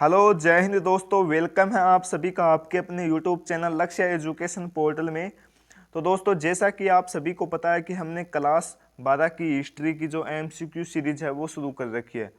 Hello, जय हिंद दोस्तों। Welcome है आप सभी का आपके अपने यूट्यूब चैनल लक्ष्य एजुकेशन पोर्टल में। तो दोस्तों, जैसा कि आप सभी को पता है कि हमने क्लास 12 की हिस्ट्री की जो एमसीक्यू सीरीज है वो शुरू कर रखी है।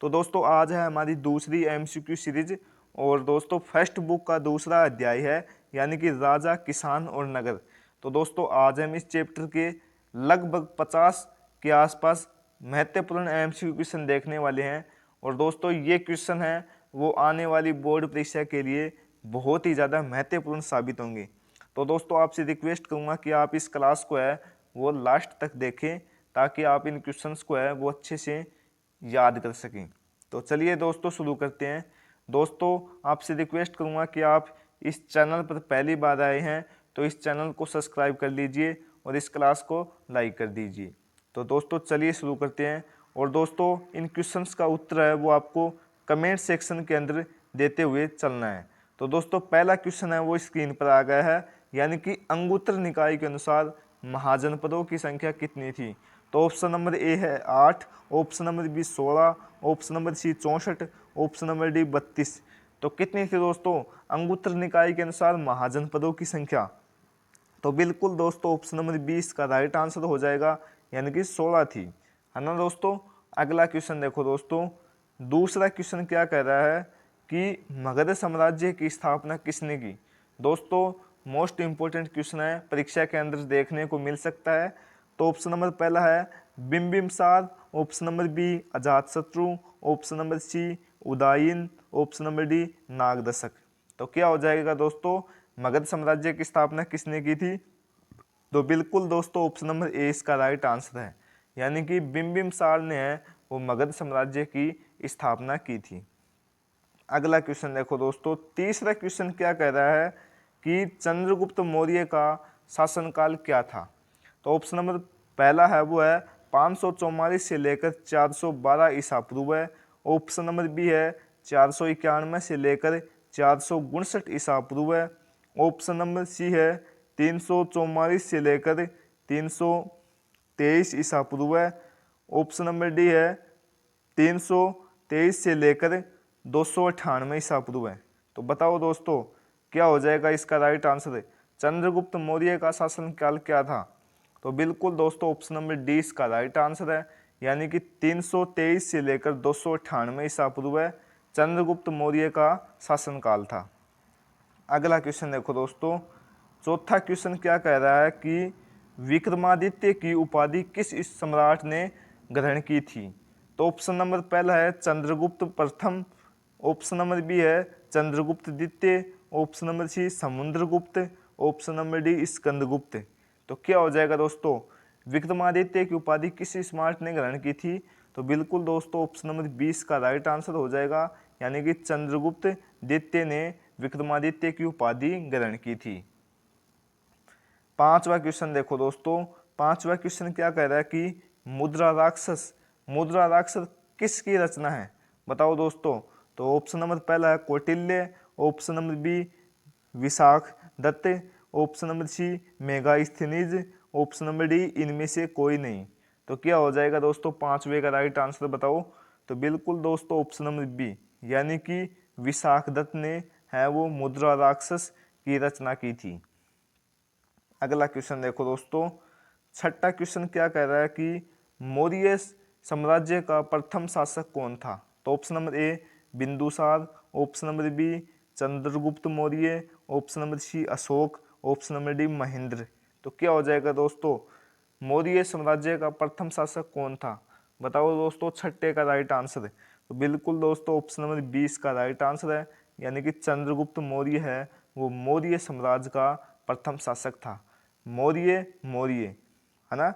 तो दोस्तों, आज है हमारी दूसरी एमसीक्यू सीरीज और दोस्तों फर्स्ट बुक का दूसरा अध्याय है, यानी कि राजा, किसान और नगर। तो दोस्तों, आज हम इस चैप्टर के लगभग 50 के आसपास महत्वपूर्ण एमसीक्यू क्वेश्चन देखने वाले हैं। और दोस्तों, ये क्वेश्चन है वो आने वाली बोर्ड परीक्षा के लिए बहुत ही ज़्यादा महत्वपूर्ण साबित होंगे। तो दोस्तों, आपसे रिक्वेस्ट करूँगा कि आप इस क्लास को है वो लास्ट तक देखें, ताकि आप इन क्वेश्चंस को है वो अच्छे से याद कर सकें। तो चलिए दोस्तों, शुरू करते हैं। दोस्तों, आपसे रिक्वेस्ट करूँगा कि आप इस चैनल पर पहली बार आए हैं तो इस चैनल को सब्सक्राइब कर लीजिए और इस क्लास को लाइक कर दीजिए। तो दोस्तों, चलिए शुरू करते हैं। और दोस्तों, इन क्वेश्चंस का उत्तर है वो आपको कमेंट सेक्शन के अंदर देते हुए चलना है। तो दोस्तों, पहला क्वेश्चन है वो स्क्रीन पर आ गया है, यानी कि अंगुत्र निकाय के अनुसार महाजनपदों की संख्या कितनी थी। तो ऑप्शन नंबर ए है 8, option number B 16, option number C 64, option number D 32। तो कितनी थी दोस्तों अंगुत्र निकाय के अनुसार महाजनपदों की संख्या। तो बिल्कुल दोस्तों, ऑप्शन नंबर 20 का राइट आंसर हो जाएगा, यानी कि 16 थी, है ना दोस्तों। अगला क्वेश्चन देखो दोस्तों, दूसरा क्वेश्चन क्या कह रहा है कि मगध साम्राज्य की स्थापना किसने की। दोस्तों, मोस्ट इंपोर्टेंट क्वेश्चन है, परीक्षा के अंदर देखने को मिल सकता है। तो ऑप्शन नंबर पहला है Bimbisara, option number B Ajatashatru, option number C Udayan, option number D Nagadasaka. तो क्या हो जाएगा दोस्तों, मगध साम्राज्य की स्थापना किसने की थी। तो बिल्कुल दोस्तों, ऑप्शन नंबर ए इसका राइट आंसर है, यानी कि बिम्बिमसार ने है वो मगध साम्राज्य की स्थापना की थी। अगला क्वेश्चन देखो दोस्तों, तीसरा क्वेश्चन क्या कह रहा है कि चंद्रगुप्त मौर्य का शासनकाल क्या था। तो ऑप्शन नंबर पहला है वो है 544 से लेकर 412 ईसा पूर्व है। ऑप्शन नंबर बी है 491 से लेकर 459 ईसा पूर्व है। ऑप्शन नंबर सी है 344 से लेकर 323 ईसा पूर्व है। ऑप्शन नंबर डी है 323 से लेकर 298 ईसा पूर्व है। तो बताओ दोस्तों, क्या हो जाएगा इसका राइट आंसर। चंद्रगुप्त मौर्य का शासनकाल क्या था। तो बिल्कुल दोस्तों, ऑप्शन नंबर डी इसका राइट आंसर है, यानी कि 323 से लेकर 298 ईसा पूर्व चंद्रगुप्त मौर्य का शासनकाल था। अगला क्वेश्चन देखो दोस्तों, चौथा क्वेश्चन क्या कह रहा है कि विक्रमादित्य की उपाधि किस इस सम्राट ने ग्रहण की थी। तो ऑप्शन नंबर पहला है चंद्रगुप्त प्रथम, ऑप्शन नंबर बी है चंद्रगुप्त द्वितीय, option number C Samudragupta, option number D Skandagupta. तो क्या हो जाएगा दोस्तों, विक्रमादित्य की उपाधि किस स्मार्ट ने ग्रहण की थी। तो बिल्कुल दोस्तों, ऑप्शन नंबर 20 का राइट आंसर हो जाएगा, यानी कि चंद्रगुप्त द्वितीय ने विक्रमादित्य की उपाधि ग्रहण की थी। पांचवा क्वेश्चन देखो दोस्तों, पांचवा क्वेश्चन क्या कह रहा है कि मुद्रा राक्षस किसकी रचना है। बताओ दोस्तों। तो ऑप्शन नंबर पहला है Kautilya, option number B Vishakh Datta, option number C Megasthenes, option number D इनमें से कोई नहीं। तो क्या हो जाएगा दोस्तों, पांचवे का राइट आंसर बताओ। तो बिल्कुल दोस्तों, ऑप्शन नंबर बी, यानी कि विशाख दत्त ने है वो मुद्रा राक्षस की रचना की थी। अगला क्वेश्चन देखो दोस्तों, छठा क्वेश्चन क्या कह रहा है कि मौर्य साम्राज्य का प्रथम शासक कौन था। तो option number A Bindusara, option number B Chandragupta Maurya, option number C Ashoka, option number D Mahendra. तो क्या हो जाएगा दोस्तों, मौर्य साम्राज्य का प्रथम शासक कौन था। बताओ दोस्तों, छठे का राइट आंसर है। तो बिल्कुल दोस्तों, ऑप्शन नंबर 20 का राइट आंसर है, यानी कि चंद्रगुप्त मौर्य है वो मौर्य साम्राज्य का प्रथम शासक था। मौर्य मौर्य है ना,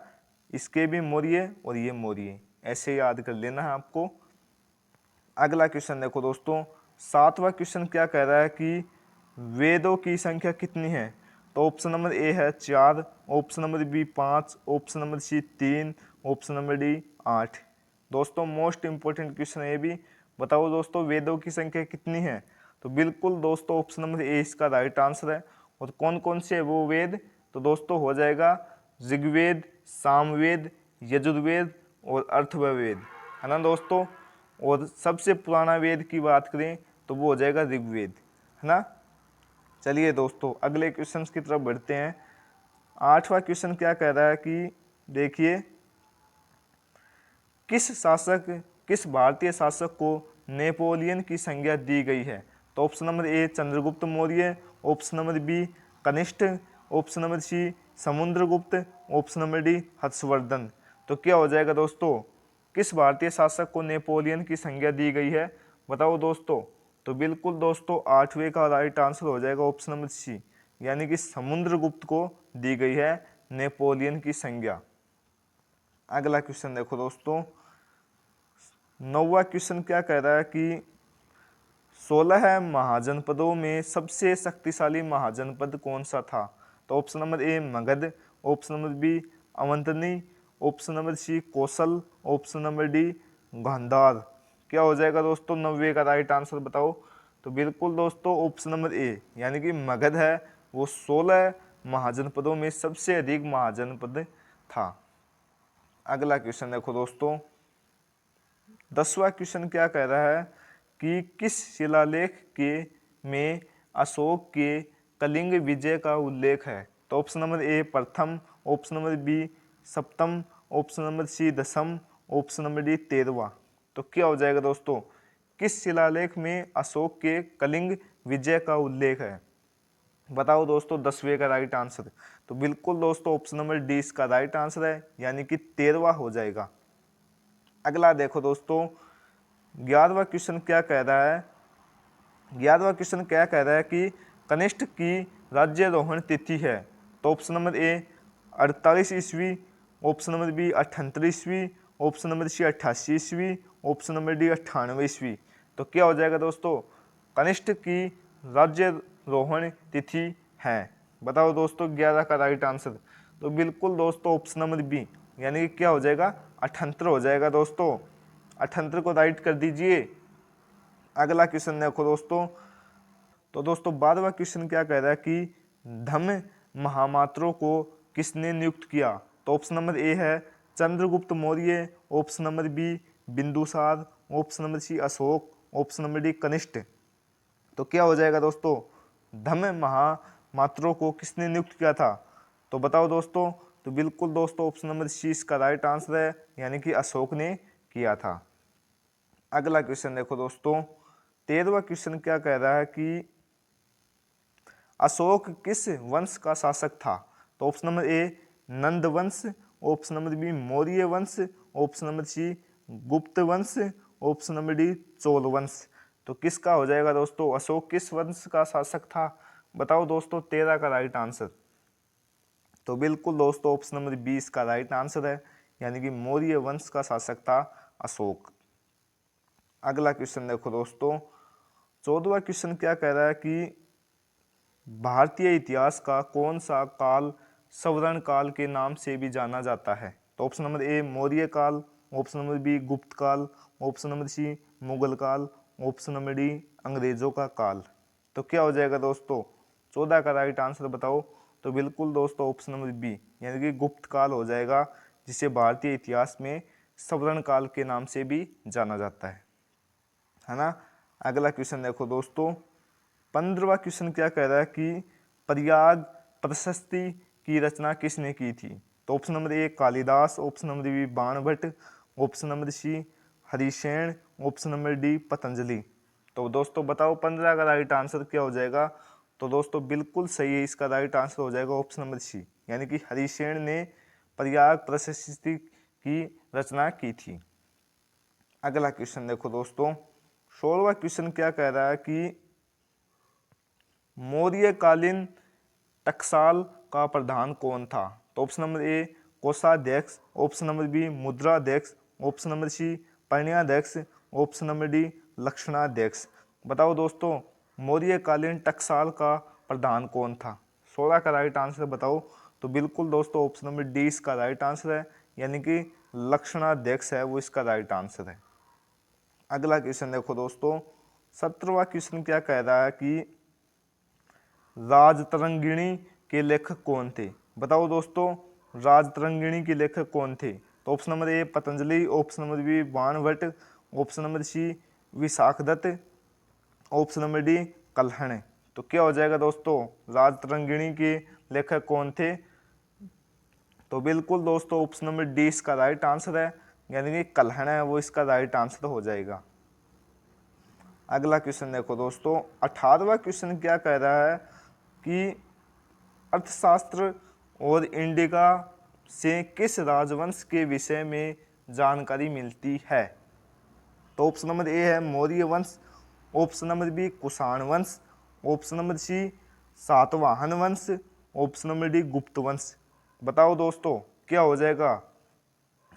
इसके भी मौर्य और ये मौर्य, ऐसे याद कर लेना है आपको। अगला क्वेश्चन देखो दोस्तों, सातवां क्वेश्चन क्या कह रहा है कि वेदों की संख्या कितनी है। तो ऑप्शन नंबर ए है 4, option number B 5, option number C 3, option number D 8। दोस्तों, मोस्ट इंपोर्टेंट क्वेश्चन है ये भी। बताओ दोस्तों, वेदों की संख्या कितनी है। तो बिल्कुल दोस्तों, ऑप्शन नंबर ए इसका राइट आंसर है। और कौन कौन से है वो वेद। तो दोस्तों हो जाएगा ऋग्वेद, सामवेद, यजुर्वेद और अथर्ववेद, है ना दोस्तों। और सबसे पुराना वेद की बात करें तो वो हो जाएगा ऋग्वेद, है ना। चलिए दोस्तों अगले क्वेश्चन की तरफ बढ़ते हैं। 8वां क्वेश्चन क्या कह रहा है कि देखिए, किस भारतीय शासक को नेपोलियन की संज्ञा दी गई है। तो option number A Chandragupta Maurya, option number B Kanishka, option number C Samudragupta, option number D Harshavardhana. तो क्या हो जाएगा दोस्तों, किस भारतीय शासक को नेपोलियन की संज्ञा दी गई है, बताओ दोस्तों। तो बिल्कुल दोस्तों 8वें का राइट आंसर हो जाएगा ऑप्शन नंबर सी, यानी कि समुद्रगुप्त को दी गई है नेपोलियन की संज्ञा। अगला क्वेश्चन देखो दोस्तों, 9वां क्वेश्चन क्या कह रहा है कि 16 महाजनपदों में सबसे शक्तिशाली महाजनपद कौन सा था। तो option number A Magadha, option number B Avanti, option number C Kosala, option number D Gandhara. क्या हो जाएगा दोस्तों 90 का राइट आंसर बताओ। तो बिल्कुल दोस्तों ऑप्शन नंबर ए, यानी कि मगध है वो 16 महाजनपदों में सबसे अधिक महाजनपद था। अगला क्वेश्चन देखो दोस्तों, 10वां क्वेश्चन क्या कह रहा है कि किस शिलालेख के में अशोक के कलिंग विजय का उल्लेख है। तो ऑप्शन नंबर ए प्रथम, ऑप्शन नंबर बी सप्तम, ऑप्शन नंबर सी दसम, ऑप्शन नंबर डी 13वां। तो क्या हो जाएगा दोस्तों, किस शिलालेख में अशोक के कलिंग विजय का उल्लेख है, बताओ दोस्तों 10वें का राइट आंसर। तो बिल्कुल दोस्तों ऑप्शन नंबर डी इसका राइट आंसर है, यानी कि 13वां हो जाएगा। अगला देखो दोस्तों, 11वां क्वेश्चन क्या कह रहा है। 11वां क्वेश्चन क्या कह रहा है कि कनिष्ठ की राज्यारोहण तिथि है। तो ऑप्शन नंबर ए 48 ईस्वी, ऑप्शन नंबर बी 78 ईस्वी, ऑप्शन नंबर सी 88 ईस्वी, ऑप्शन नंबर डी 98 ईस्वी। तो क्या हो जाएगा दोस्तों, कनिष्ठ की राज्यारोहण तिथि है, बताओ दोस्तों 11 का राइट आंसर। तो बिल्कुल दोस्तों ऑप्शन नंबर बी, यानी कि क्या हो जाएगा 78 हो जाएगा दोस्तों। 78 को राइट कर दीजिए। अगला क्वेश्चन देखो दोस्तों, तो दोस्तों 12वां क्वेश्चन क्या कह रहा है कि धम्म महामात्रों को किसने नियुक्त किया। तो ऑप्शन नंबर ए है Chandragupta Maurya, option number B Bindusara, option number C Ashoka, option number D Kanishka. तो क्या हो जाएगा दोस्तों, धम्म महामात्रों को किसने नियुक्त किया था, तो बताओ दोस्तों। तो बिल्कुल दोस्तों ऑप्शन नंबर सी इसका राइट आंसर है, यानी कि अशोक ने किया था। अगला क्वेश्चन देखो दोस्तों, 13वां क्वेश्चन क्या कह रहा है कि अशोक किस वंश का शासक था। तो ऑप्शन नंबर ए नंद वंश, ऑप्शन नंबर बी मौर्य वंश, ऑप्शन नंबर सी गुप्त वंश, ऑप्शन नंबर डी चोल वंश। तो किसका हो जाएगा दोस्तों, अशोक किस वंश का शासक था, बताओ दोस्तों 13 का राइट आंसर। तो बिल्कुल दोस्तों ऑप्शन नंबर 20 का राइट आंसर है, यानी कि मौर्य वंश का शासक था अशोक। अगला क्वेश्चन देखो दोस्तों, 14वां क्वेश्चन क्या कह रहा है कि भारतीय इतिहास का कौन सा काल स्वर्ण काल के नाम से भी जाना जाता है। तो ऑप्शन नंबर ए मौर्य काल, ऑप्शन नंबर बी गुप्त काल, ऑप्शन नंबर सी मुगल काल, ऑप्शन नंबर डी अंग्रेजों का काल। तो क्या हो जाएगा दोस्तों, 14 का राइट आंसर बताओ। तो बिल्कुल दोस्तों ऑप्शन नंबर बी, यानी कि गुप्त काल हो जाएगा, जिसे भारतीय इतिहास में स्वर्ण काल के नाम से भी जाना जाता है ना। अगला क्वेश्चन देखो दोस्तों, 15वां क्वेश्चन क्या कह रहा है कि प्रयाग प्रशस्ति की रचना किसने की थी। तो option number A Kalidasa, option number B Banabhatta, option number C Harishena, option number D Patanjali. तो दोस्तों बताओ 15 का राइट आंसर क्या हो जाएगा। तो दोस्तों बिल्कुल सही है, इसका राइट आंसर हो जाएगा ऑप्शन नंबर सी, यानी कि हरिशेन ने प्रयाग प्रशस्ति की रचना की थी। अगला क्वेश्चन देखो दोस्तों, 16वां क्वेश्चन क्या कह रहा है कि मौर्यकालीन टकसाल का प्रधान कौन था। तो ऑप्शन नंबर ए कोषाध्यक्ष, ऑप्शन नंबर बी मुद्राध्यक्ष, ऑप्शन नंबर सी पण्याध्यक्ष, ऑप्शन नंबर डी लक्षणाध्यक्ष। बताओ दोस्तों मौर्यकालीन टकसाल का प्रधान कौन था, 16 का राइट आंसर बताओ। तो बिल्कुल दोस्तों ऑप्शन नंबर डी इसका राइट आंसर है, यानी कि लक्षणाध्यक्ष है वो इसका राइट आंसर है। अगला क्वेश्चन देखो दोस्तों, 17वां क्वेश्चन क्या कह रहा है कि राजतरंगिणी के लेखक कौन थे, बताओ दोस्तों राजतरंगिणी के लेखक कौन थे। तो option number A Patanjali, option number B Banabhatta, option number C Vishakhadatta, option number D Kalhana. तो क्या हो जाएगा दोस्तों, राजतरंगिणी के लेखक कौन थे? तो बिल्कुल दोस्तों ऑप्शन नंबर डी इसका राइट आंसर है, यानी कि कल्हण है वो इसका राइट आंसर हो जाएगा। अगला क्वेश्चन देखो दोस्तों, 18वां क्वेश्चन क्या कह रहा है कि अर्थशास्त्र और इंडिका से किस राजवंश के विषय में जानकारी मिलती है? तो ऑप्शन नंबर ए है मौर्य वंश, ऑप्शन नंबर बी कुषाण वंश, ऑप्शन नंबर सी सातवाहन वंश, ऑप्शन नंबर डी गुप्त वंश। बताओ दोस्तों क्या हो जाएगा?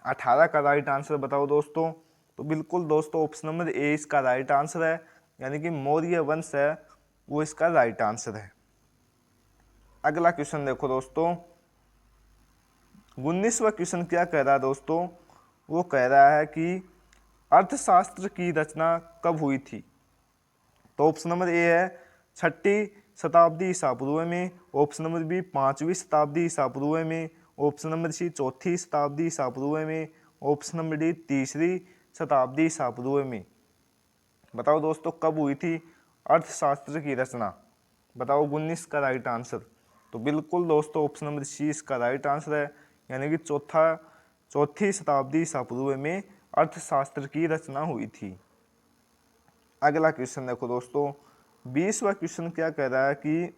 18 का राइट आंसर बताओ दोस्तों। तो बिल्कुल दोस्तों ऑप्शन नंबर ए इसका राइट आंसर है, यानी कि मौर्य वंश है वो इसका राइट आंसर है। अगला क्वेश्चन देखो दोस्तों, 19वां क्वेश्चन क्या कह रहा है दोस्तों? वो कह रहा है कि अर्थशास्त्र की रचना कब हुई थी? तो ऑप्शन नंबर ए है 6ठी शताब्दी ईसा पूर्व में, ऑप्शन नंबर बी 5वीं शताब्दी ईसा पूर्व में, ऑप्शन नंबर सी 4थी शताब्दी ईसा पूर्व में, ऑप्शन नंबर डी 3री शताब्दी ईसा पूर्व में। बताओ दोस्तों कब हुई थी अर्थशास्त्र की रचना? बताओ 19 का राइट आंसर। तो बिल्कुल दोस्तों ऑप्शन नंबर सी इसका राइट आंसर है, यानी कि चौथी शताब्दी ईसा पूर्व में अर्थशास्त्र की रचना हुई थी। अगला क्वेश्चन देखो दोस्तों, 20वां क्वेश्चन क्या कह रहा है कि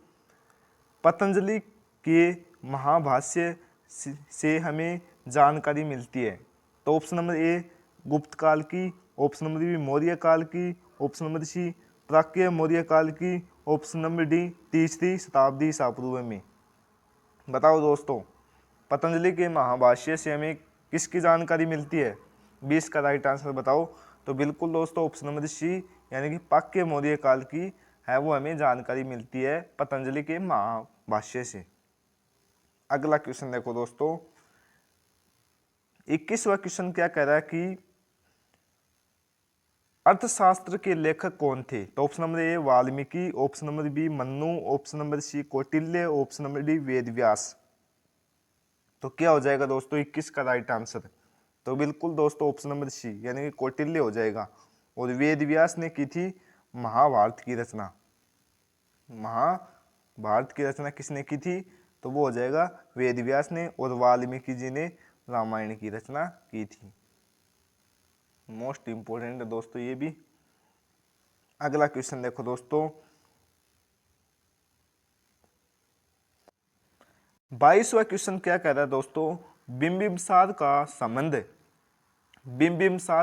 पतंजलि के महाभाष्य से हमें जानकारी मिलती है। तो ऑप्शन नंबर ए गुप्त काल की, ऑप्शन नंबर बी मौर्य काल की, ऑप्शन नंबर सी प्राक्य मौर्य काल की, ऑप्शन नंबर डी 3री शताब्दी ईसा पूर्व में। बताओ दोस्तों पतंजलि के महाभाष्य से हमें किसकी जानकारी मिलती है? 20 का राइट आंसर बताओ। तो बिल्कुल दोस्तों ऑप्शन नंबर सी, यानी कि पाक्य मौर्य काल की है वो हमें जानकारी मिलती है पतंजलि के महाभाष्य से। अगला क्वेश्चन देखो दोस्तों, 21वां क्वेश्चन क्या कह रहा है कि अर्थशास्त्र के लेखक कौन थे? तो option number A Valmiki, option number B Manu, option number C Kautilya, option number D Vedavyasa. तो क्या हो जाएगा दोस्तों 21 का राइट आंसर? तो बिल्कुल दोस्तों ऑप्शन नंबर सी, यानी कि कौटिल्य हो जाएगा। और वेदव्यास ने की थी महाभारत की रचना। महाभारत की रचना किसने की थी? तो वो हो जाएगा वेदव्यास ने, और वाल्मीकि जी ने रामायण की रचना की थी। मोस्ट इंपोर्टेंट है दोस्तों ये भी। अगला क्वेश्चन देखो दोस्तों, 22वां क्वेश्चन क्या कह रहा है दोस्तों? बिंबिसार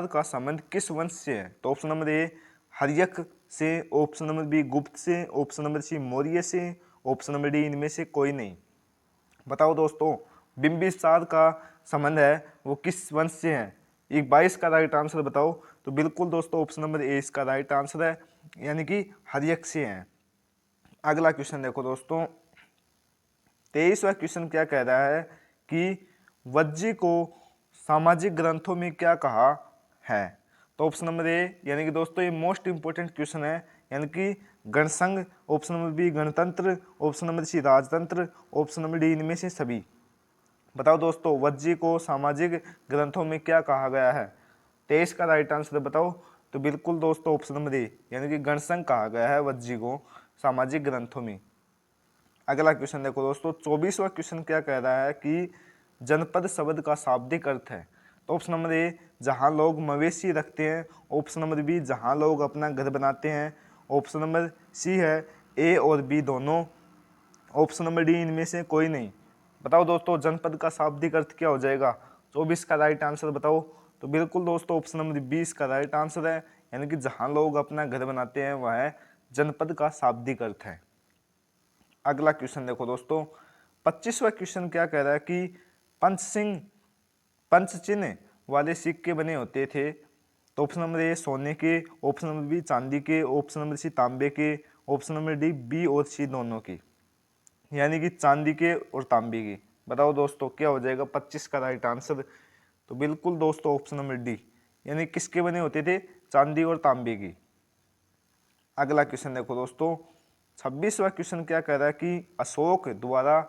का संबंध किस वंश से है? तो ऑप्शन नंबर ए हर्यक से, ऑप्शन नंबर बी गुप्त से, ऑप्शन नंबर सी मौर्य से, ऑप्शन नंबर डी इनमें से कोई नहीं। बताओ दोस्तों बिंबिसार का संबंध है वो किस वंश से है? एक 22 का राइट आंसर बताओ। तो बिल्कुल दोस्तों ऑप्शन नंबर ए इसका राइट आंसर है, यानी कि हर्यक से है। अगला क्वेश्चन देखो दोस्तों, 23वां क्वेश्चन क्या कह रहा है कि वज्जी को सामाजिक ग्रंथों में क्या कहा है? तो ऑप्शन नंबर ए, यानी कि दोस्तों ये मोस्ट इंपोर्टेंट क्वेश्चन है, यानी कि गणसंघ, ऑप्शन नंबर बी गणतंत्र, ऑप्शन नंबर सी राजतंत्र, ऑप्शन नंबर डी इनमें से सभी। बताओ दोस्तों वज्जी को सामाजिक ग्रंथों में क्या कहा गया है? 23 का राइट आंसर बताओ। तो बिल्कुल दोस्तों ऑप्शन नंबर ए, यानी कि गणसंघ कहा गया है वज्जी को सामाजिक ग्रंथों में। अगला क्वेश्चन देखो दोस्तों, 24वां क्वेश्चन क्या कह रहा है कि जनपद शब्द का शाब्दिक अर्थ है? तो ऑप्शन नंबर ए जहां लोग मवेशी रखते हैं, ऑप्शन नंबर बी जहां लोग अपना घर बनाते हैं, ऑप्शन नंबर सी है ए और बी दोनों, ऑप्शन नंबर डी इनमें से कोई नहीं। बताओ दोस्तों जनपद का शाब्दिक अर्थ क्या हो जाएगा? 24 का राइट आंसर बताओ। तो बिल्कुल दोस्तों ऑप्शन नंबर 20 का राइट आंसर है, यानी कि जहां लोग अपना घर बनाते हैं वह जनपद का शाब्दिक अर्थ है। अगला क्वेश्चन देखो दोस्तों, 25वां क्वेश्चन क्या कह रहा है कि पंचचिन्ह वाले सिक्के बने होते थे? तो ऑप्शन नंबर ए सोने के, ऑप्शन नंबर बी चांदी के, ऑप्शन नंबर सी तांबे के, ऑप्शन नंबर डी बी और सी दोनों की, यानी कि चांदी के और तांबे की। बताओ दोस्तों क्या हो जाएगा 25 का राइट आंसर? तो बिल्कुल दोस्तों ऑप्शन नंबर डी, यानी किसके बने होते थे? चांदी और तांबे की। अगला क्वेश्चन देखो दोस्तों, 26वां क्वेश्चन क्या कह रहा है कि अशोक द्वारा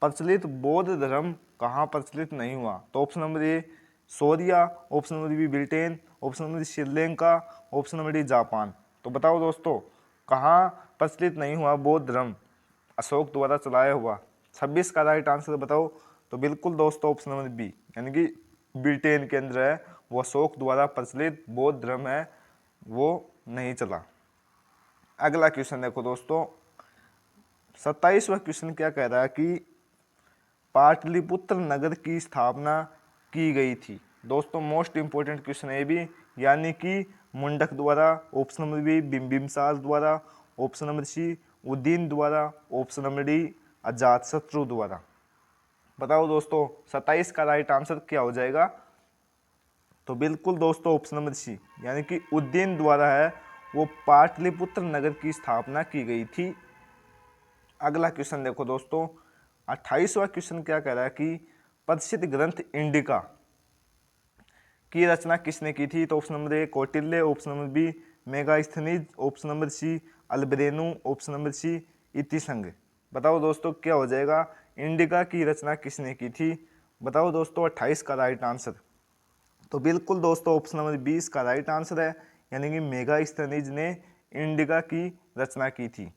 प्रचलित बौद्ध धर्म कहाँ प्रचलित नहीं हुआ? तो ऑप्शन नंबर ए शौर्या, option number B Britain, option number D Sri Lanka, option number D Japan. तो बताओ दोस्तों कहाँ प्रचलित नहीं हुआ बौद्ध धर्म? अशोक द्वारा चलाया हुआ। 26 का राइट आंसर बताओ। तो बिल्कुल दोस्तों ऑप्शन नंबर बी, यानी कि ब्रिटेन के अंदर है, वो अशोक द्वारा प्रचलित बौद्ध धर्म है, वो नहीं चला। अगला क्वेश्चन देखो दोस्तों, 27वां क्वेश्चन क्या कह रहा है कि पाटलिपुत्र नगर की स्थापना की गई थी। दोस्तों मोस्ट इंपोर्टेंट क्वेश्चन है भी, यानी कि मुंडक द्वारा, ऑप्शन नंबर बी बिंबिसार द्वारा, ऑप्शन नंबर सी उदयन द्वारा, ऑप्शन नंबर डी अजातशत्रु द्वारा। बताओ दोस्तों 27 का राइट आंसर क्या हो जाएगा? तो बिल्कुल दोस्तों ऑप्शन नंबर सी, यानी कि उदयन द्वारा है वो पाटलिपुत्र नगर की स्थापना की गई थी। अगला क्वेश्चन देखो दोस्तों, 28वां क्वेश्चन क्या कह रहा है कि प्रसिद्ध ग्रंथ इंडिका की रचना किसने की थी? तो option number A Kautilya, option number B Megasthenes, option number C Alberuni, option number C Itsing. बताओ दोस्तों क्या हो जाएगा? इंडिका की रचना किसने की थी? बताओ दोस्तों 28 का राइट आंसर। तो बिल्कुल दोस्तों ऑप्शन नंबर 20 का राइट आंसर है, यानी कि मेगास्थनीज ने इंडिका की रचना की थी।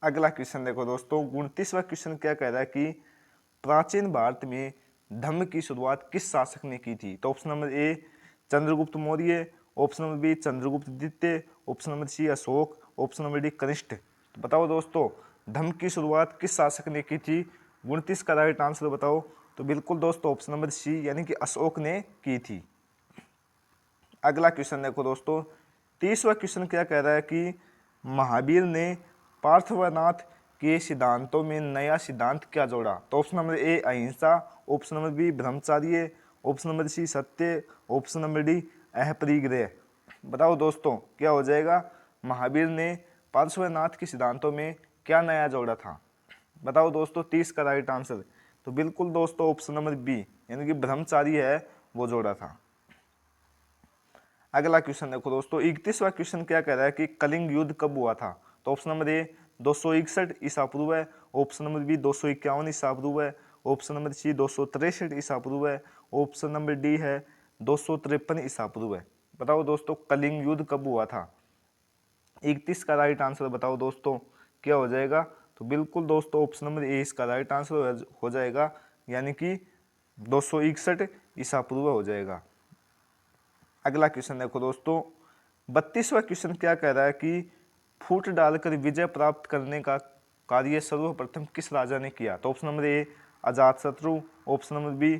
अगला क्वेश्चन देखो दोस्तों, 29वां क्वेश्चन क्या कह रहा है कि प्राचीन भारत में धर्म की शुरुआत किस शासक ने की थी? तो option number A Chandragupta Maurya, option number B Chandragupta द्वितीय, option number C Ashoka, option number D Kanishka. तो बताओ दोस्तों धर्म की शुरुआत किस शासक ने की थी? 29 का राइट आंसर बताओ। तो बिल्कुल दोस्तों ऑप्शन नंबर सी, यानी कि अशोक ने की थी। अगला क्वेश्चन देखो दोस्तों, 30वां क्वेश्चन क्या कह रहा है कि महावीर ने पार्थवनाथ के सिद्धांतों में नया सिद्धांत क्या जोड़ा? तो ऑप्शन नंबर ए अहिंसा, option number B ब्रह्मचार्य, option number सी सत्य, ऑप्शन नंबर डी अपरिग्रह। बताओ दोस्तों क्या हो जाएगा? महावीर ने पार्श्वनाथ के सिद्धांतों में क्या नया जोड़ा था? बताओ दोस्तों 30 का राइट आंसर। तो बिल्कुल दोस्तों ऑप्शन नंबर बी, यानी कि ब्रह्मचार्य है वो जोड़ा था। अगला क्वेश्चन देखो दोस्तों, 31वां क्वेश्चन क्या कह रहा है कि कलिंग युद्ध कब हुआ था? तो ऑप्शन नंबर ए 261 ईसा पूर्व है, ऑप्शन नंबर बी 251 ईसा पूर्व है, ऑप्शन नंबर सी 263 ईसा पूर्व है, ऑप्शन नंबर डी है 253 ईसा पूर्व है। बताओ दोस्तों कलिंग युद्ध कब हुआ था? 31 का राइट आंसर बताओ दोस्तों क्या हो जाएगा? तो बिल्कुल दोस्तों ऑप्शन नंबर ए इसका राइट आंसर हो जाएगा, यानी कि 261 ईसा पूर्व हो जाएगा। अगला क्वेश्चन देखो दोस्तों, 32वां क्वेश्चन क्या कह रहा है कि फूट डालकर विजय प्राप्त करने का कार्य सर्वप्रथम किस राजा ने किया? तो option number A Ajatashatru, option number B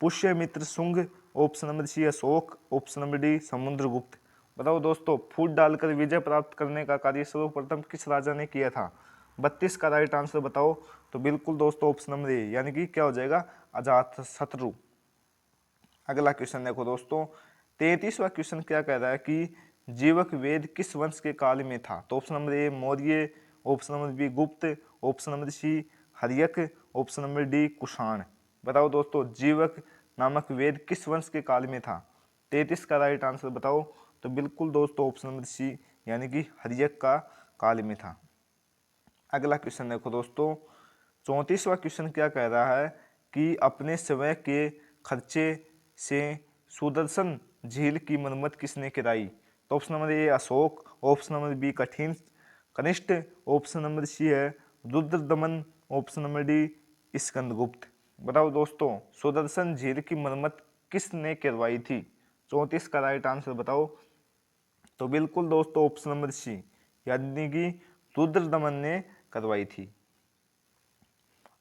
Pushyamitra Shunga, option number C Ashoka, option number D Samudragupta. बताओ दोस्तों फूट डालकर विजय प्राप्त करने का कार्य सर्वप्रथम किस राजा ने किया था? 32 का राइट आंसर बताओ। तो बिल्कुल दोस्तों ऑप्शन नंबर ए, यानी कि क्या हो जाएगा? अजातशत्रु। अगला क्वेश्चन देखो दोस्तों, 33वां क्वेश्चन क्या कह रहा है कि जीवक वेद किस वंश के काल में था? तो option number A Maurya, option number B Gupta, option number C Haryanka, option number D Kushan. बताओ दोस्तों जीवक नामक वेद किस वंश के काल में था? 33 का राइट आंसर बताओ। तो बिल्कुल दोस्तों ऑप्शन नंबर सी, यानी कि हर्यक का काल में था। अगला क्वेश्चन देखो दोस्तों, 34वां क्वेश्चन क्या कह रहा है कि अपने स्वयं के खर्चे से सुदर्शन झील की मरम्मत किसने कराई? तो option number A Ashoka, option number B कठिन कनिष्ठ, ऑप्शन नंबर सी है Rudradaman, option number D Skandagupta. बताओ दोस्तों सुदर्शन झील की मरम्मत किसने करवाई थी? 34 का राइट आंसर बताओ। तो बिल्कुल दोस्तों ऑप्शन नंबर सी, यानी कि रुद्रदमन ने करवाई थी।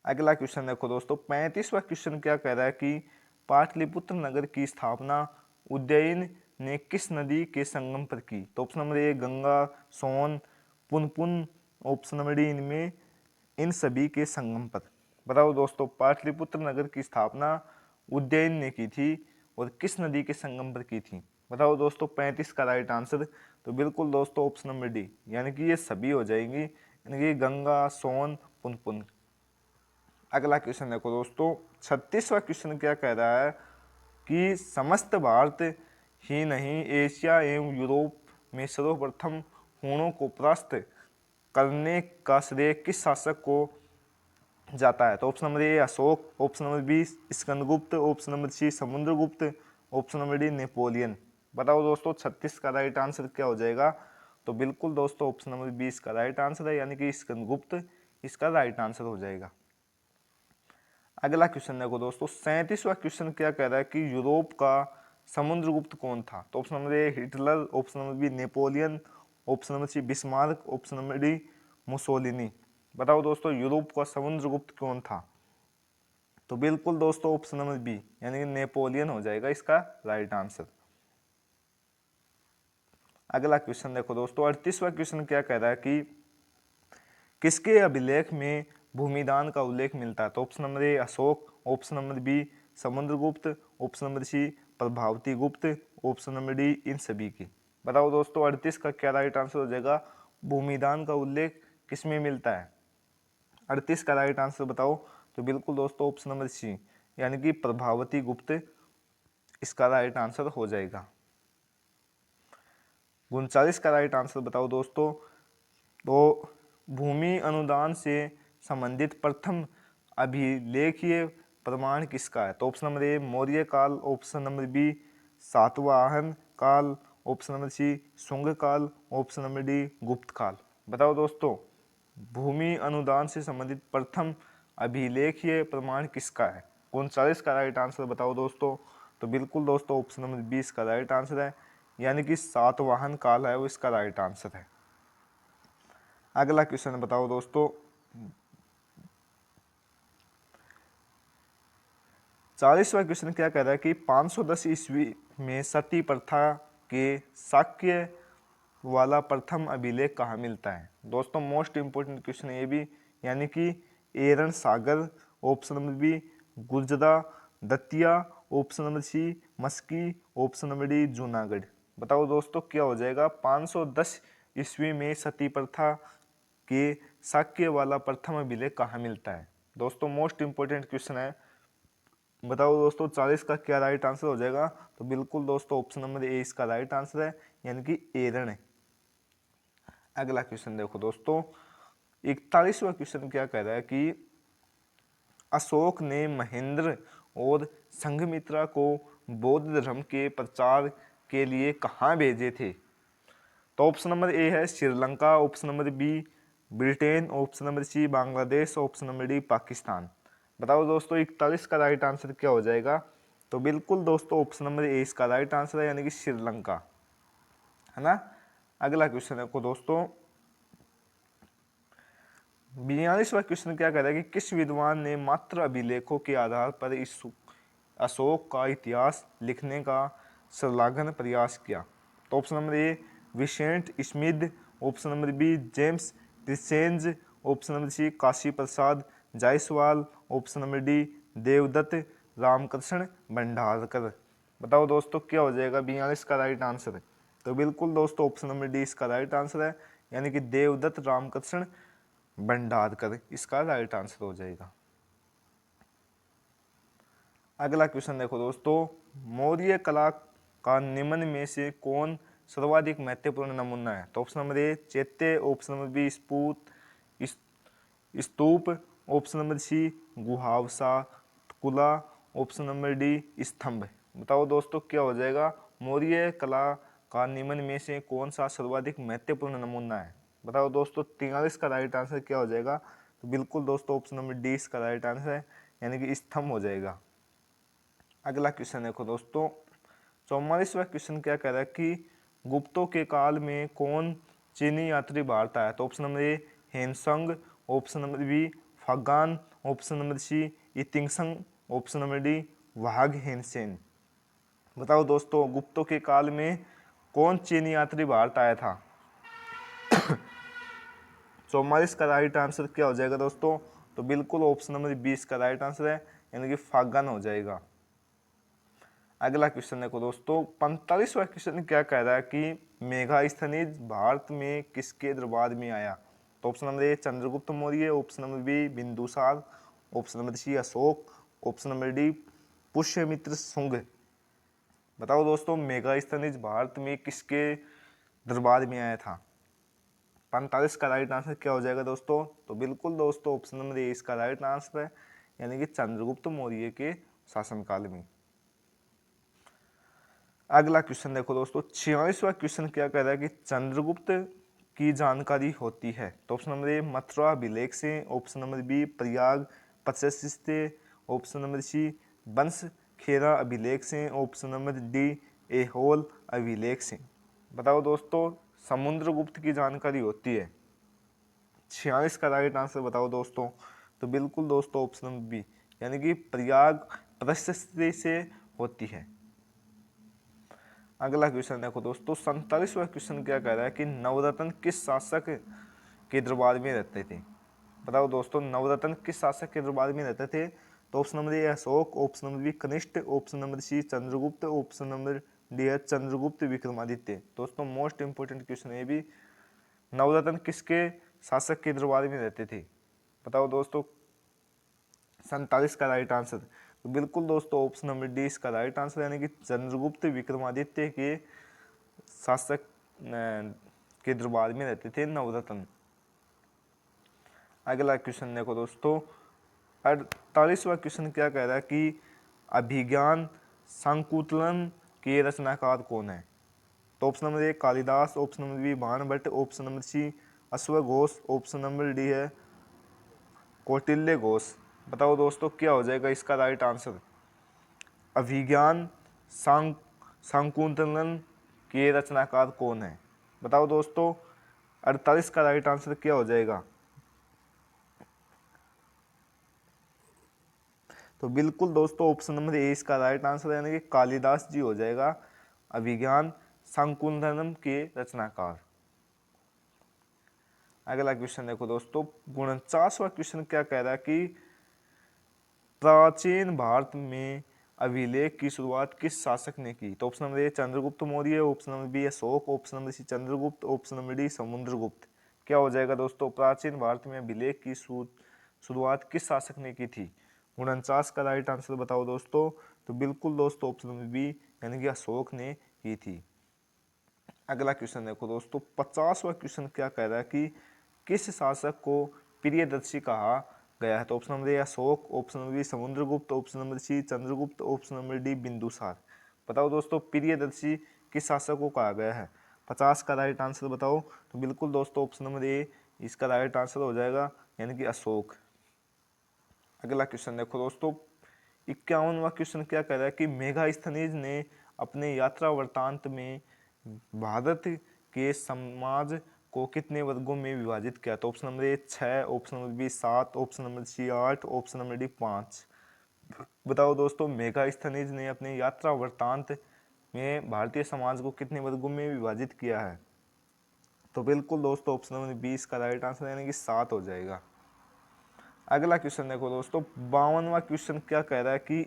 अगला क्वेश्चन देखो दोस्तों, 35वां क्वेश्चन क्या कह रहा है कि पाटलिपुत्र नगर की स्थापना उदयन ने किस नदी के संगम पर की? तो option number A Ganga, Son, Punpun, option number D इनमें इन सभी के संगम पर। बताओ दोस्तों पाटलिपुत्र नगर की स्थापना उदयन ने की थी और किस नदी के संगम पर की थी? बताओ दोस्तों 35 का राइट आंसर। तो बिल्कुल दोस्तों ऑप्शन नंबर डी, यानी कि ये सभी हो जाएंगी, यानी कि गंगा, सोन, पुनपुन। अगला क्वेश्चन देखो दोस्तों, 36वां क्वेश्चन क्या कह रहा है कि समस्त भारत ही नहीं एशिया एवं यूरोप में सर्वप्रथम हूणों को परास्त करने का श्रेय किस शासक को जाता है? तो option number A Ashoka, option number B Skandagupta, option number C Samudragupta, option number D Napoleon. बताओ दोस्तों 36 का राइट आंसर क्या हो जाएगा? तो बिल्कुल दोस्तों ऑप्शन नंबर बी इसका राइट आंसर है, यानी कि स्कंदगुप्त इसका राइट आंसर हो जाएगा। अगला क्वेश्चन देखो दोस्तों, 37वां क्वेश्चन क्या कह रहा है कि यूरोप का समुद्रगुप्त कौन था? तो option number A Hitler, option number B Napoleon, option number C Bismarck, option number D Mussolini. बताओ दोस्तों यूरोप का समुद्रगुप्त कौन था? तो बिल्कुल दोस्तों ऑप्शन नंबर बी यानी कि नेपोलियन हो जाएगा इसका राइट आंसर। अगला क्वेश्चन देखो दोस्तों, 38वां क्वेश्चन क्या कह रहा है कि किसके अभिलेख में भूमिदान का उल्लेख मिलता है? तो option number A Ashoka, option number B Samudragupta, option number C Prabhavati Gupta, option number D इन सभी की। बताओ दोस्तों 38 का क्या राइट आंसर हो जाएगा? भूमिदान का उल्लेख किसमें मिलता है? 38 का राइट आंसर बताओ। तो बिल्कुल दोस्तों ऑप्शन नंबर सी यानी कि प्रभावती गुप्त इसका राइट आंसर हो जाएगा। 39 का राइट आंसर बताओ दोस्तों। तो भूमि अनुदान से संबंधित प्रथम अभिलेखीय प्रमाण किसका है? तो ऑप्शन नंबर ए मौर्य काल, ऑप्शन नंबर बी सातवाहन काल, ऑप्शन नंबर सी शुंग काल, ऑप्शन नंबर डी गुप्त काल। बताओ दोस्तों भूमि अनुदान से संबंधित प्रथम अभिलेखीय प्रमाण किसका है? 39 का राइट आंसर बताओ दोस्तों। तो बिल्कुल दोस्तों ऑप्शन नंबर 20 का राइट आंसर है, यानी कि सातवाहन काल है वो इसका राइट आंसर है। अगला क्वेश्चन बताओ दोस्तों, 40वां क्वेश्चन क्या कह रहा है कि 510 ईस्वी में सती प्रथा के शाक्य वाला प्रथम अभिलेख कहाँ मिलता है? दोस्तों मोस्ट इंपोर्टेंट क्वेश्चन ये भी, यानी कि Eran Sagar, option number B Gujarra Datia, option number C Maski, option number D Junagadh. बताओ दोस्तों क्या हो जाएगा? 510 ईस्वी में सती प्रथा के शाक्य वाला प्रथम अभिलेख कहाँ मिलता है? दोस्तों मोस्ट इंपोर्टेंट क्वेश्चन है। बताओ दोस्तों 40 का क्या राइट आंसर हो जाएगा? तो बिल्कुल दोस्तों ऑप्शन नंबर ए इसका राइट आंसर है, यानी कि एरन है। अगला क्वेश्चन देखो दोस्तों, 41वां क्वेश्चन क्या कह रहा है कि अशोक ने महेंद्र और संघमित्रा को बौद्ध धर्म के प्रचार के लिए कहाँ भेजे थे? तो ऑप्शन नंबर ए है Sri Lanka, option number B Britain, option number C Bangladesh, option number D Pakistan. बताओ दोस्तों 41 का राइट आंसर क्या हो जाएगा? तो बिल्कुल दोस्तों ऑप्शन नंबर ए इसका राइट आंसर है, यानी कि श्रीलंका, है ना। अगला क्वेश्चन देखो दोस्तों, 42वां क्वेश्चन क्या कह रहा है कि किस विद्वान ने मात्र अभिलेखों के आधार पर इस अशोक का इतिहास लिखने का श्लाघन प्रयास किया? तो option number A Vincent Smith, option number B James डिसेंज, option number C Kashi Prasad Jayaswal, option number D Devdatta Ramkrishna Bhandarkar. बताओ दोस्तों क्या हो जाएगा 42 का राइट आंसर? तो बिल्कुल दोस्तों ऑप्शन नंबर डी इसका राइट आंसर है, यानी कि देवदत्त रामकृष्ण भंडारकर इसका राइट आंसर हो जाएगा। अगला क्वेश्चन देखो दोस्तों, मौर्य कला का निम्न में से कौन सर्वाधिक महत्वपूर्ण नमूना है? तो ऑप्शन नंबर ए चैत्य, ऑप्शन नंबर बी स्तूप, ऑप्शन नंबर सी गुहावसा कुला, ऑप्शन नंबर डी स्तंभ। बताओ दोस्तों क्या हो जाएगा? मौर्य कला का निम्न में से कौन सा सर्वाधिक महत्वपूर्ण नमूना है? बताओ दोस्तों 43 का राइट आंसर क्या हो जाएगा? तो बिल्कुल दोस्तों ऑप्शन नंबर डी इसका राइट आंसर है, यानी कि स्तंभ हो जाएगा। अगला क्वेश्चन देखो दोस्तों, 44वां क्वेश्चन क्या कह रहा है कि गुप्तों के काल में कौन चीनी यात्री भारत आया? तो option number A Hiuen Tsang, option number B Fa Hien, option number C इतिंगसंग, ऑप्शन नंबर डी वाघ हेनसेन। बताओ दोस्तों गुप्तों के काल में कौन चीनी यात्री भारत आया था? 44 का राइट आंसर क्या हो जाएगा दोस्तों? तो बिल्कुल ऑप्शन नंबर 20 का राइट आंसर है, यानी कि फागन हो जाएगा। अगला क्वेश्चन देखो दोस्तों, 45वां क्वेश्चन क्या कह रहा है कि मेगास्थनीज भारत में किसके दरबार में आया? तो option number A Chandragupta Maurya, option number B Bindusara, option number C Ashoka, option number D Pushyamitra Shunga. बताओ दोस्तों मेगास्थनीज भारत में किसके दरबार में आया था? 45 का राइट आंसर क्या हो जाएगा दोस्तों? तो बिल्कुल दोस्तों ऑप्शन नंबर ए इसका राइट आंसर है, यानी कि चंद्रगुप्त मौर्य के शासनकाल में। अगला क्वेश्चन देखो दोस्तों, 46वां क्वेश्चन क्या कह रहा है कि चंद्रगुप्त की जानकारी होती है। तो ऑप्शन नंबर ए मथुरा अभिलेख से, ऑप्शन नंबर बी प्रयाग पचशीस से, ऑप्शन नंबर सी वंश खेरा अभिलेख से, ऑप्शन नंबर डी एहोल अभिलेख से। बताओ दोस्तों, समुद्रगुप्त की जानकारी होती है। 46 का राइट आंसर बताओ दोस्तों। तो बिल्कुल दोस्तों ऑप्शन नंबर बी, यानी कि प्रयाग प्रशस्ति से होती है। अगला क्वेश्चन देखो दोस्तों, 47वां क्वेश्चन क्या कह रहा है कि नवरत्न किस शासक के दरबार में रहते थे। बताओ दोस्तों, नवरत्न किस शासक के दरबार में रहते थे। तो option number A Ashoka, option number B Kanishka, option number C Chandragupta, option number D है चंद्रगुप्त विक्रमादित्य। दोस्तों मोस्ट इंपोर्टेंट क्वेश्चन है भी, नवरत्न किसके शासक के दरबार में रहते थे। बताओ दोस्तों, 47 का राइट आंसर। तो बिल्कुल दोस्तों ऑप्शन नंबर डी इसका राइट आंसर, यानी कि चंद्रगुप्त विक्रमादित्य के शासक के दरबार में रहते थे नवरत्न। अगला क्वेश्चन देखो दोस्तों, 48वां क्वेश्चन क्या कह रहा है कि अभिज्ञान शाकुंतलम के रचनाकार कौन है। तो option number A Kalidasa, option number B Banabhatta, option number C अश्वघोष, ऑप्शन नंबर डी है कौटिल्य घोष। बताओ दोस्तों क्या हो जाएगा इसका राइट आंसर। अभिज्ञान शाकुंतलम के रचनाकार कौन है। बताओ दोस्तों 48 का राइट आंसर क्या हो जाएगा। तो बिल्कुल दोस्तों ऑप्शन नंबर ए इसका राइट आंसर, यानी कि कालिदास जी हो जाएगा अभिज्ञान शाकुंतलम के रचनाकार। अगला क्वेश्चन देखो दोस्तों, 49वां क्वेश्चन क्या कह रहा है कि प्राचीन भारत में अभिलेख की शुरुआत किस शासक ने की। तो option number A Chandragupta Maurya, option number B Ashoka, option number C Chandragupta, option number D Samudragupta. क्या हो जाएगा दोस्तों, प्राचीन भारत में अभिलेख की शुरुआत किस शासक ने की थी। 49 का राइट आंसर बताओ दोस्तों। तो बिल्कुल दोस्तों ऑप्शन नंबर बी, यानी कि अशोक ने की थी। अगला क्वेश्चन देखो दोस्तों, 50वां क्वेश्चन क्या कह रहा है कि किस शासक को प्रियदर्शी कहा गया है। तो option number A Ashoka, option number B Samudragupta, option number C Chandragupta, option number D Bindusara. बताओ दोस्तों प्रियदर्शी किस शासक को कहा गया है। 50 का राइट आंसर बताओ। तो बिल्कुल दोस्तों ऑप्शन नंबर ए इसका राइट आंसर हो जाएगा, यानी कि अशोक। अगला क्वेश्चन देखो दोस्तों, 51वां क्वेश्चन क्या कह रहा है कि मेगास्थनीज ने अपने यात्रा वृत्तांत में भारत के समाज को कितने वर्गों में विभाजित किया। तो option number A 6, option number B 7, option number C 8, option number D 5। बताओ दोस्तों मेगास्थनीज ने अपने यात्रा वृत्तांत में भारतीय समाज को कितने वर्गों में विभाजित किया है। तो बिल्कुल दोस्तों ऑप्शन नंबर बी इसका राइट आंसर, यानी कि 7 हो जाएगा। अगला क्वेश्चन देखो दोस्तों, 52वां क्वेश्चन क्या कह रहा है कि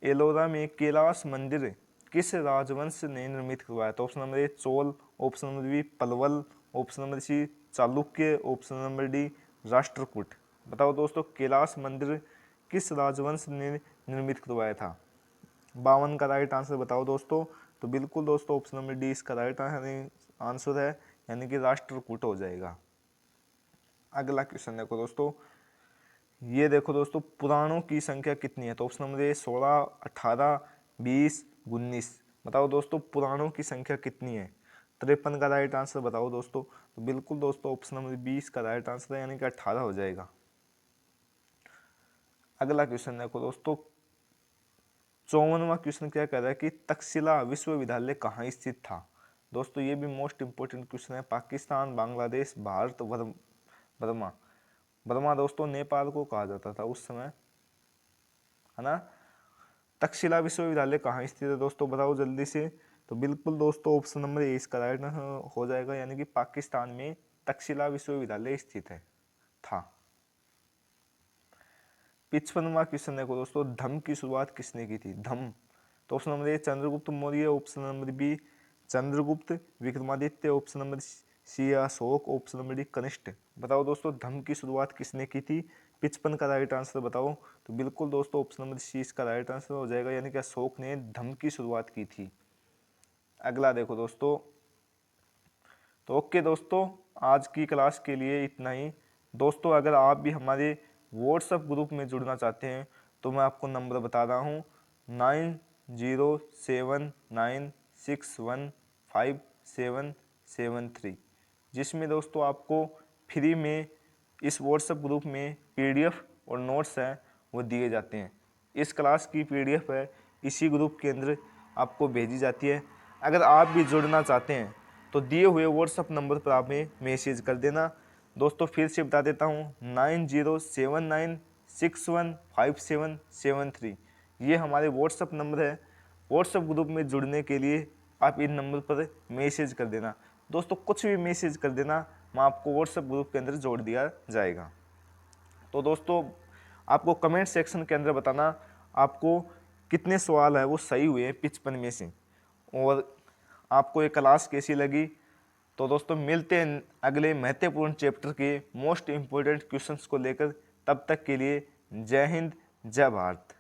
एलोरा में कैलाश मंदिर किस राजवंश ने निर्मित करवाया। तो option number A Chola, option number B Pallava, option number C Chalukya, option number D Rashtrakuta. बताओ दोस्तों कैलाश मंदिर किस राजवंश ने निर्मित करवाया था। 52 का राइट आंसर बताओ दोस्तों। तो बिल्कुल दोस्तों ऑप्शन नंबर डी इसका राइट आंसर है, यानी कि राष्ट्रकूट हो जाएगा। अगला क्वेश्चन देखो दोस्तों, ये देखो दोस्तों पुराणों की संख्या कितनी है। तो ऑप्शन नंबर ए 16, 18, 20, 19। बताओ दोस्तों पुराणों की संख्या कितनी है। 53 का राइट आंसर बताओ दोस्तों। तो बिल्कुल दोस्तों ऑप्शन नंबर 20 का राइट आंसर है, यानी कि 18 हो जाएगा। अगला क्वेश्चन देखो दोस्तों, 54वां क्वेश्चन क्या कह रहा है कि तक्षशिला विश्वविद्यालय कहाँ स्थित था। दोस्तों ये भी मोस्ट इंपोर्टेंट क्वेश्चन है। पाकिस्तान, बांग्लादेश, भारत, बर्मा। बर्मा दोस्तों नेपाल को कहा जाता था उस समय, है ना। तक्षशिला विश्वविद्यालय कहाँ स्थित है दोस्तों, बताओ जल्दी से। तो बिल्कुल दोस्तों ऑप्शन नंबर ए इसका राइट हो जाएगा, यानी कि पाकिस्तान में तक्षशिला विश्वविद्यालय स्थित है था। 55वां क्वेश्चन देखो दोस्तों, धम्म की शुरुआत किसने की थी। धम्म। तो option number A Chandragupta Maurya, option number B Chandragupta Vikramaditya, option number C Ashoka, option number D Kanishka. बताओ दोस्तों धम्म की शुरुआत किसने की थी। 55 का राइट आंसर बताओ। तो बिल्कुल दोस्तों ऑप्शन नंबर सी इसका राइट आंसर हो जाएगा, यानी कि अशोक ने धम्म की शुरुआत की थी। अगला देखो दोस्तों, तो ओके दोस्तों आज की क्लास के लिए इतना ही। दोस्तों अगर आप भी हमारे व्हाट्सएप ग्रुप में जुड़ना चाहते हैं तो मैं आपको नंबर बता रहा हूँ 9 90796157773, जिसमें दोस्तों आपको फ्री में इस व्हाट्सएप ग्रुप में पीडीएफ और नोट्स हैं वो दिए जाते हैं। इस क्लास की पीडीएफ है इसी ग्रुप के अंदर आपको भेजी जाती है। अगर आप भी जुड़ना चाहते हैं तो दिए हुए व्हाट्सएप नंबर पर आप में मैसेज कर देना। दोस्तों फिर से बता देता हूँ, 9079615773, ये हमारे व्हाट्सएप नंबर है। व्हाट्सएप ग्रुप में जुड़ने के लिए आप इन नंबर पर मैसेज कर देना। दोस्तों कुछ भी मैसेज कर देना, मैं आपको व्हाट्सएप ग्रुप के अंदर जोड़ दिया जाएगा। तो दोस्तों आपको कमेंट सेक्शन के अंदर बताना आपको कितने सवाल है वो सही हुए 55 में से, और आपको ये क्लास कैसी लगी। तो दोस्तों मिलते हैं अगले महत्वपूर्ण चैप्टर के मोस्ट इम्पोर्टेंट क्वेश्चंस को लेकर। तब तक के लिए जय हिंद, जय भारत।